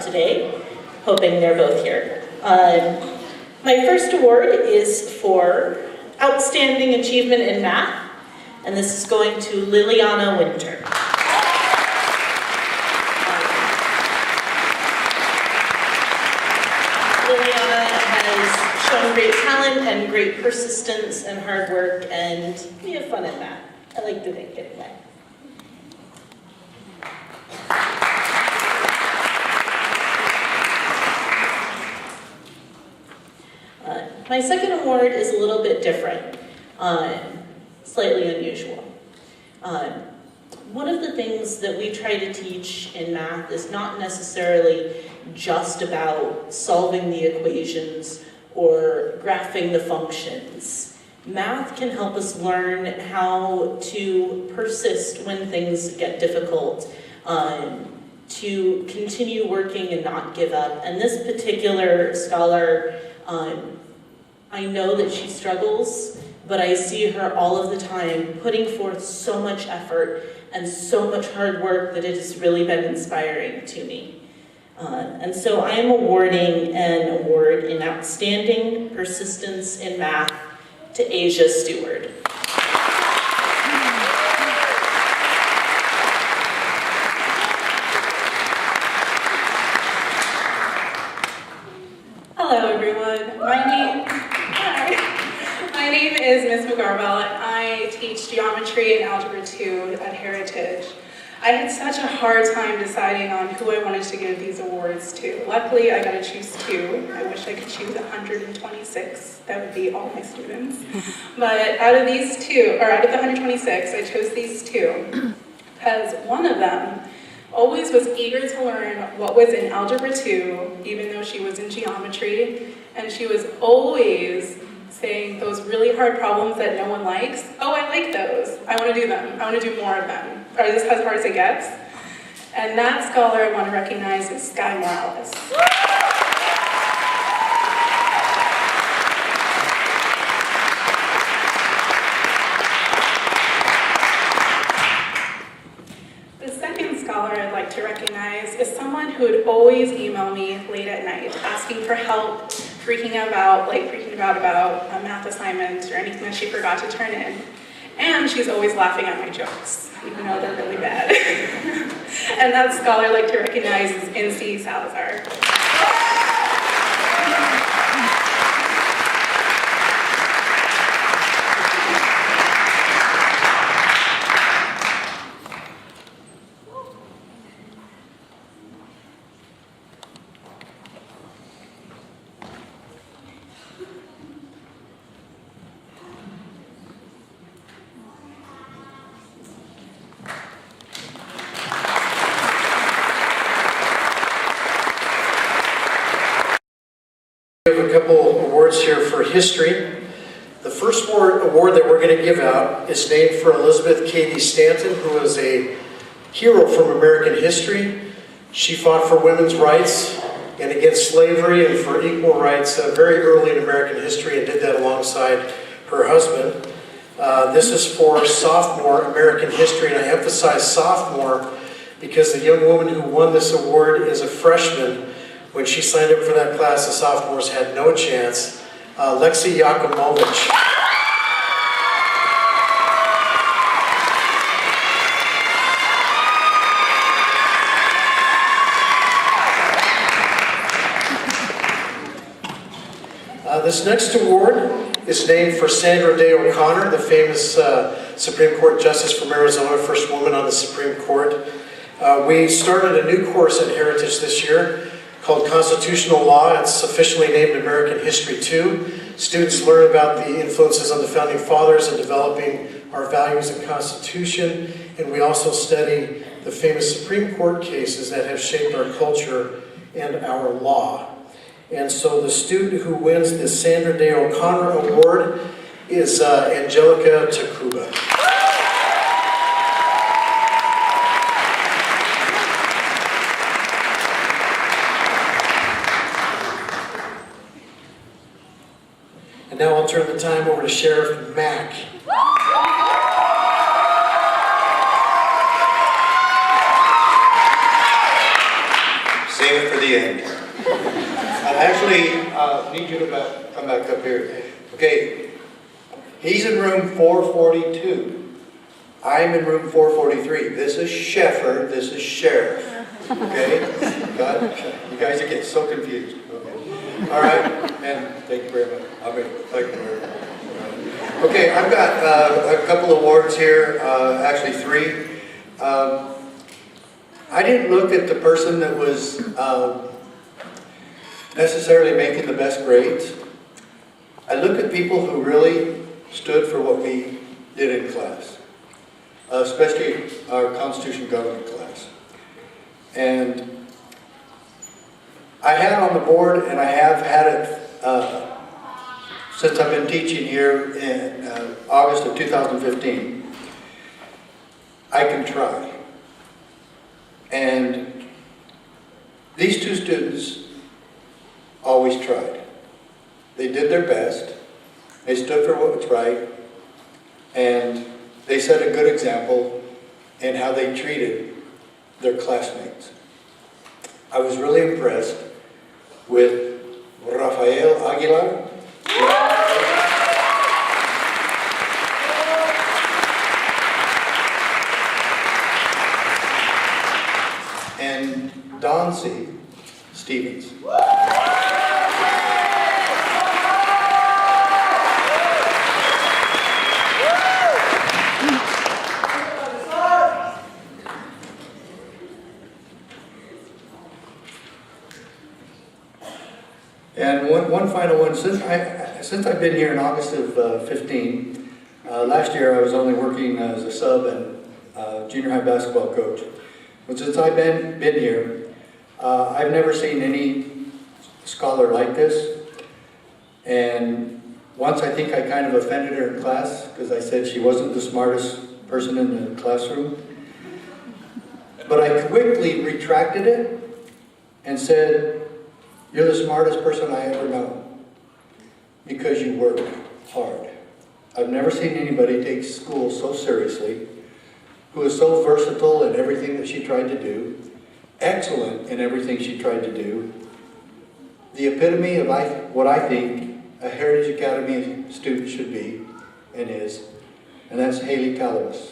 today, hoping they're both here. My first award is for Outstanding Achievement in Math, and this is going to Liliana Winter. Liliana has shown great talent and great persistence and hard work, and we have fun at math. I like to think anyway. My second award is a little bit different, slightly unusual. One of the things that we try to teach in math is not necessarily just about solving the equations or graphing the functions. Math can help us learn how to persist when things get difficult, to continue working and not give up. And this particular scholar, I know that she struggles, but I see her all of the time putting forth so much effort and so much hard work that it has really been inspiring to me. And so I am awarding an award in Outstanding Persistence in Math to Asia Stewart. Hello everyone, my name is Ms. McGarvell, and I teach geometry and algebra 2 at Heritage. I had such a hard time deciding on who I wanted to give these awards to. Luckily, I got to choose 2. I wish I could choose 126. That would be all my students. But out of these 2, or out of the 126, I chose these 2 because one of them always was eager to learn what was in algebra 2, even though she was in geometry, and she was always saying those really hard problems that no one likes. Oh, I like those. I want to do them. I want to do more of them. Are this as hard as it gets? And that scholar I want to recognize is Sky Morales. The second scholar I'd like to recognize is someone who would always email me late at night, asking for help, freaking out about a math assignment or anything that she forgot to turn in. And she's always laughing at my jokes, even though they're really bad. And that scholar I'd like to recognize is N.C. Salazar. We have a couple awards here for history. The first award that we're going to give out is named for Elizabeth Cady Stanton, who is a hero from American history. She fought for women's rights and against slavery and for equal rights very early in American history, and did that alongside her husband. This is for sophomore American history, and I emphasize sophomore because the young woman who won this award is a freshman. When she signed up for that class, the sophomores had no chance. Lexi Yakumovich. This next award is named for Sandra Day O'Connor, the famous Supreme Court Justice from Arizona, first woman on the Supreme Court. We started a new course at Heritage this year called Constitutional Law. It's officially named American History 2. Students learn about the influences of the Founding Fathers in developing our values and Constitution, and we also study the famous Supreme Court cases that have shaped our culture and our law. And so the student who wins the Sandra Day O'Connor Award is Angelica Takuba. And now I'll turn the time over to Sheriff Mack. Save it for the need you to come back up here. Okay, he's in room 442. I'm in room 443. This is Sheffer, this is Sheriff. Okay? You guys are getting so confused. Okay. All right, and thank you very much. Thank you very much. Okay, I've got a couple awards here, actually 3. I didn't look at the person that was necessarily making the best grades. I looked at people who really stood for what we did in class, especially our Constitution Government class. And I had on the board, and I have had it since I've been teaching here in August of 2015, I can try. And these 2 students always tried. They did their best, they stood for what was right, and they set a good example in how they treated their classmates. I was really impressed with Rafael Aguilar. And Doncie Stevens. And one final one, since I've been here in August of 15, last year I was only working as a sub and junior high basketball coach. But since I've been here, I've never seen any scholar like this. And once I think I kind of offended her in class because I said she wasn't the smartest person in the classroom. But I quickly retracted it and said, "You're the smartest person I ever know because you work hard." I've never seen anybody take school so seriously, who is so versatile in everything that she tried to do, excellent in everything she tried to do, the epitome of what I think a Heritage Academy student should be and is, and that's Haley Calabas.